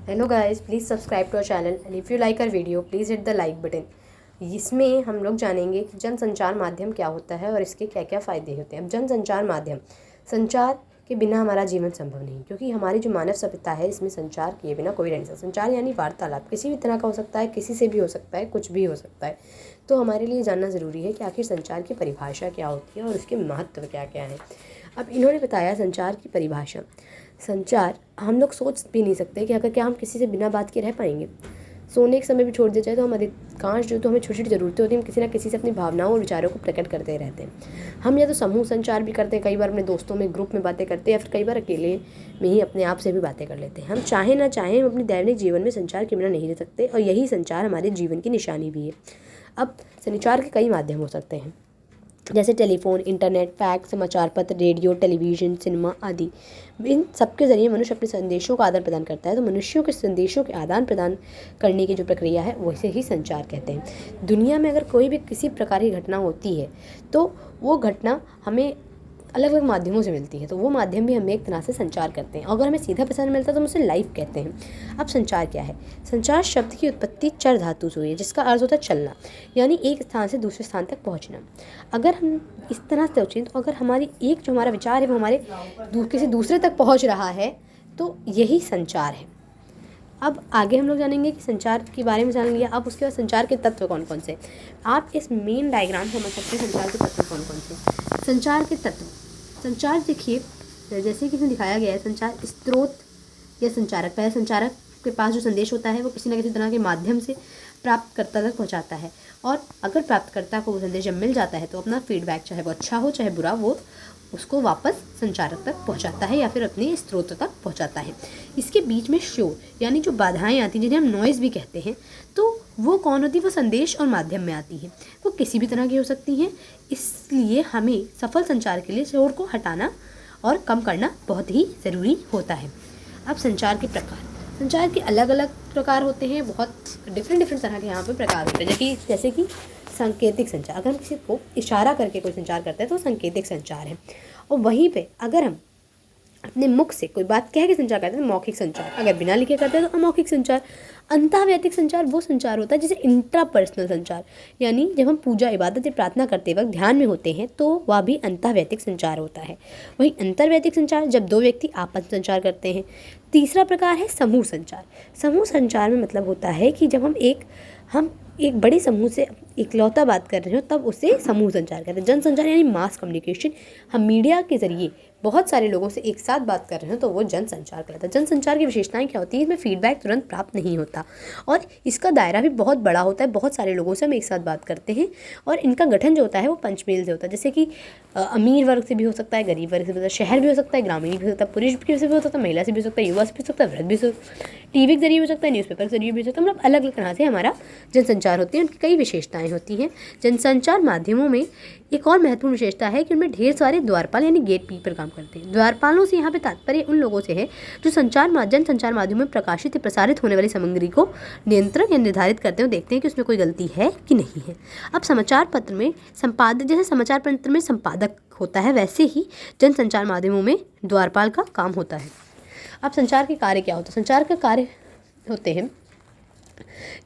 Hello guys, please subscribe to our channel and if you like our video please hit the like button. इसमें हम लोग जानेंगे कि जनसंचार माध्यम क्या होता है और इसके क्या क्या फ़ायदे होते हैं। अब जनसंचार माध्यम, संचार के बिना हमारा जीवन संभव नहीं, क्योंकि हमारी जो मानव सभ्यता है इसमें संचार किए बिना कोई रह नहीं सकता। संचार यानी वार्तालाप, किसी भी तरह का हो सकता है, किसी से भी हो सकता है, कुछ भी हो सकता है। तो हमारे लिए जानना ज़रूरी है कि आखिर संचार की परिभाषा क्या होती है और उसके महत्व क्या क्या हैं। अब इन्होंने बताया संचार की परिभाषा। संचार हम लोग सोच भी नहीं सकते कि अगर क्या हम किसी से बिना बात के रह पाएंगे। सोने के समय भी छोड़ दिया जाए तो हम अधिकांश जो तो हमें छोटी छोटी ज़रूरतें होती हैं, हम किसी ना किसी से अपनी भावनाओं और विचारों को प्रकट करते रहते हैं। हम या तो समूह संचार भी करते हैं, कई बार अपने दोस्तों में ग्रुप में बातें करते हैं, या फिर कई बार अकेले में ही अपने आप से भी बातें कर लेते हैं। हम चाहे ना चाहें हम अपने दैनिक जीवन में संचार के बिना नहीं रह सकते, और यही संचार हमारे जीवन की निशानी भी है। अब संचार के कई माध्यम हो सकते हैं, जैसे टेलीफोन, इंटरनेट, फैक्स, समाचार पत्र, रेडियो, टेलीविज़न, सिनेमा आदि। इन सबके ज़रिए मनुष्य अपने संदेशों का आदान प्रदान करता है। तो मनुष्यों के संदेशों के आदान प्रदान करने की जो प्रक्रिया है वैसे ही संचार कहते हैं। दुनिया में अगर कोई भी किसी प्रकार की घटना होती है तो वो घटना हमें अलग अलग माध्यमों से मिलती है, तो वो माध्यम भी हमें एक तरह से संचार करते हैं। अगर हमें सीधा प्रसारण मिलता है तो हम उसे लाइव कहते हैं। अब संचार क्या है? संचार शब्द की उत्पत्ति चर धातु से हुई है, जिसका अर्थ होता है चलना, यानी एक स्थान से दूसरे स्थान तक पहुंचना। अगर हम इस तरह से सोचें तो अगर हमारी एक जो हमारा विचार है वो हमारे किसी दूसरे तक पहुँच रहा है तो यही संचार है। अब आगे हम लोग जानेंगे कि संचार के बारे में जान लिया। अब उसके बाद संचार के तत्व कौन कौन से, आप इस मेन डायग्राम से समझ सकते हैं संचार के तत्व कौन कौन से। संचार के तत्व, संचार देखिए जैसे कि इसमें दिखाया गया है, संचार स्रोत या संचारक। पहले संचारक के पास जो संदेश होता है वो किसी न किसी तरह के माध्यम से प्राप्तकर्ता तक पहुंचाता है, और अगर प्राप्तकर्ता को वो संदेश जब मिल जाता है तो अपना फीडबैक, चाहे वो अच्छा हो चाहे बुरा, वो उसको वापस संचारक तक पहुंचाता है या फिर अपने स्रोत तक पहुंचाता है। इसके बीच में शोर यानी जो बाधाएं आती हैं, जिन्हें हम नॉइज़ भी कहते हैं, तो वो कौन होती है? वो संदेश और माध्यम में आती है। वो किसी भी तरह की हो सकती हैं, इसलिए हमें सफल संचार के लिए शोर को हटाना और कम करना बहुत ही ज़रूरी होता है। अब संचार के प्रकार, संचार के अलग अलग प्रकार होते हैं, बहुत डिफरेंट तरह के यहाँ पे प्रकार होते हैं। जैसे कि सांकेतिक संचार, अगर हम किसी को इशारा करके कोई संचार करते हैं तो सांकेतिक संचार है। और वहीं पे अगर हम अपने मुख से कोई बात कह के संचार करते हैं तो मौखिक संचार, अगर बिना लिखे करते हैं तो अमौखिक संचार। अंतःवैयक्तिक संचार वो संचार होता है जैसे इंट्रापर्सनल संचार, यानी जब हम पूजा, इबादत या प्रार्थना करते वक्त ध्यान में होते हैं तो वह भी अंतःवैयक्तिक संचार होता है। वहीं अंतर्वैयक्तिक संचार जब दो व्यक्ति आपस में संचार करते हैं। तीसरा प्रकार है समूह संचार। समूह संचार में मतलब होता है कि जब हम एक बड़े समूह से इकलौता बात कर रहे हो तब उसे समूह संचार कहते हैं। जनसंचार यानी मास कम्युनिकेशन, हम मीडिया के जरिए बहुत सारे लोगों से एक साथ बात कर रहे हो तो वो जनसंचार कहलाता है। जनसंचार की विशेषताएं क्या होती है? इसमें फीडबैक तुरंत प्राप्त नहीं होता और इसका दायरा भी बहुत बड़ा होता है। बहुत सारे लोगों से हम एक साथ बात करते हैं और इनका गठन जो होता है वो पंचमेल से होता है। जैसे कि अमीर वर्ग से भी हो सकता है, गरीब वर्ग से भी हो सकता है, शहर भी हो सकता है, ग्रामीण भी हो सकता है, पुरुष से भी हो सकता है, महिला से भी हो सकता है, युवा से भी हो सकता है, वृद्ध भी हो सकता है, टीवी के जरिए हो सकता है, न्यूज़पेपर के जरिए भी हो सकता है। मतलब अलग अलग तरह से हमारा जनसंचार होती है, उनकी कई विशेषताएं होती हैं। जनसंचार माध्यमों में एक और महत्वपूर्ण विशेषता है कि उनमें ढेर सारे द्वारपाल यानी गेट कीपर काम करते हैं। द्वारपालों से यहाँ पे तात्पर्य उन लोगों से है जो जनसंचार माध्यमों में प्रकाशित या प्रसारित होने वाली सामग्री को नियंत्रण या निर्धारित करते हैं, देखते हैं कि उसमें कोई गलती है कि नहीं है। अब समाचार पत्र में संपादक, जैसे समाचार पत्र में संपादक होता है वैसे ही जनसंचार माध्यमों में द्वारपाल का काम होता है। अब संचार के कार्य क्या होते हैं? संचार का कार्य होते हैं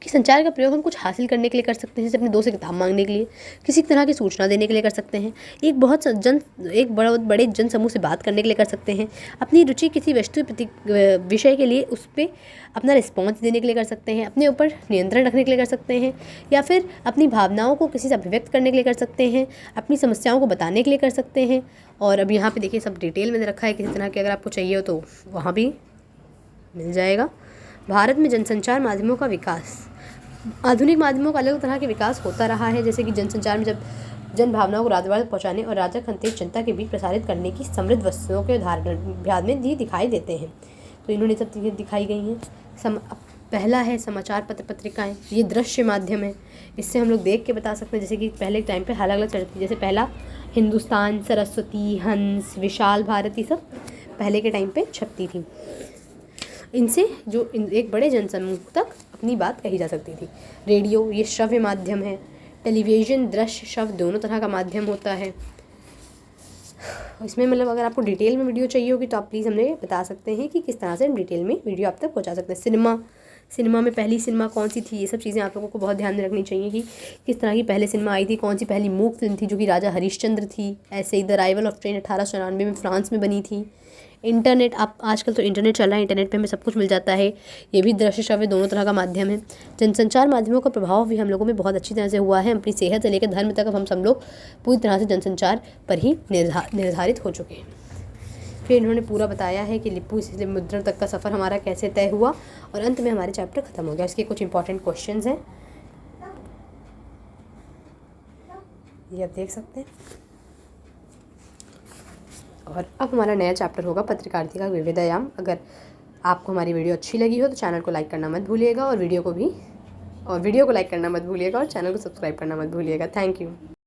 कि संचार का प्रयोग हम कुछ हासिल करने के लिए कर सकते हैं, जैसे अपने दोस्त से किताब मांगने के लिए, किसी तरह की सूचना देने के लिए कर सकते हैं, एक बड़े जन समूह से बात करने के लिए कर सकते हैं, अपनी रुचि किसी विषय के लिए उस पर अपना रिस्पॉन्स देने के लिए कर सकते हैं, अपने ऊपर नियंत्रण रखने के लिए कर सकते हैं, या फिर अपनी भावनाओं को किसी से अभिव्यक्त करने के लिए कर सकते हैं, अपनी समस्याओं को बताने के लिए कर सकते हैं। और अब यहाँ पे देखिए सब डिटेल में रखा है, किसी तरह के अगर आपको चाहिए हो तो वहाँ भी मिल जाएगा। भारत में जनसंचार माध्यमों का विकास, आधुनिक माध्यमों का अलग तरह के विकास होता रहा है। जैसे कि जनसंचार में जब जन भावनाओं को रात रात पहुँचाने और राजा खंतेश जनता के बीच प्रसारित करने की समृद्ध वस्तुओं के उदाहरण में भी दिखाई देते हैं, तो इन्होंने सब चीज़ें दिखाई गई हैं। पहला है समाचार पत्र पत्रिकाएं, ये दृश्य माध्यम है, इससे हम लोग देख के बता सकते हैं। जैसे कि पहले टाइम पे अलग अलग चलती, जैसे पहला हिंदुस्तान, सरस्वती, हंस, विशाल भारत, ये सब पहले के टाइम पे छपती थी। इनसे जो एक बड़े जनसमूह तक अपनी बात कही जा सकती थी। रेडियो, ये श्रव्य माध्यम है। टेलीविज़न दृश्य श्रव्य दोनों तरह का माध्यम होता है। इसमें मतलब अगर आपको डिटेल में वीडियो चाहिए होगी तो आप प्लीज़ हमें बता सकते हैं कि किस तरह से हम डिटेल में वीडियो आप तक पहुंचा सकते हैं। सिनेमा में पहली सिनेमा कौन सी थी, ये सब चीज़ें आप लोगों को बहुत ध्यान में रखनी चाहिए कि किस तरह की पहले सिनेमा आई थी, कौन सी पहली मूक फिल्म थी जो कि राजा हरिश्चंद्र थी। ऐसे ही द राइवल ऑफ ट्रेन 1894 में फ्रांस में बनी थी। इंटरनेट, आप आजकल तो इंटरनेट चल रहा है, इंटरनेट पे हमें सब कुछ मिल जाता है। ये भी दृश्य श्रव्य दोनों तरह का माध्यम है। जनसंचार माध्यमों का प्रभाव भी हम लोगों में बहुत अच्छी तरह से हुआ है। अपनी सेहत से लेकर धर्म तक अब हम सब लोग पूरी तरह से जनसंचार पर ही निर्धारित हो चुके हैं। फिर इन्होंने पूरा बताया है कि लिपु से मुद्रण तक का सफ़र हमारा कैसे तय हुआ और अंत में हमारे चैप्टर ख़त्म हो गया। इसके कुछ इंपॉर्टेंट क्वेश्चंस हैं, ये आप देख सकते हैं। और अब हमारा नया चैप्टर होगा पत्रकारिता का विविधयाम। अगर आपको हमारी वीडियो अच्छी लगी हो तो चैनल को लाइक करना मत भूलिएगा और वीडियो को लाइक करना मत भूलिएगा और चैनल को सब्सक्राइब करना मत भूलिएगा। Thank you.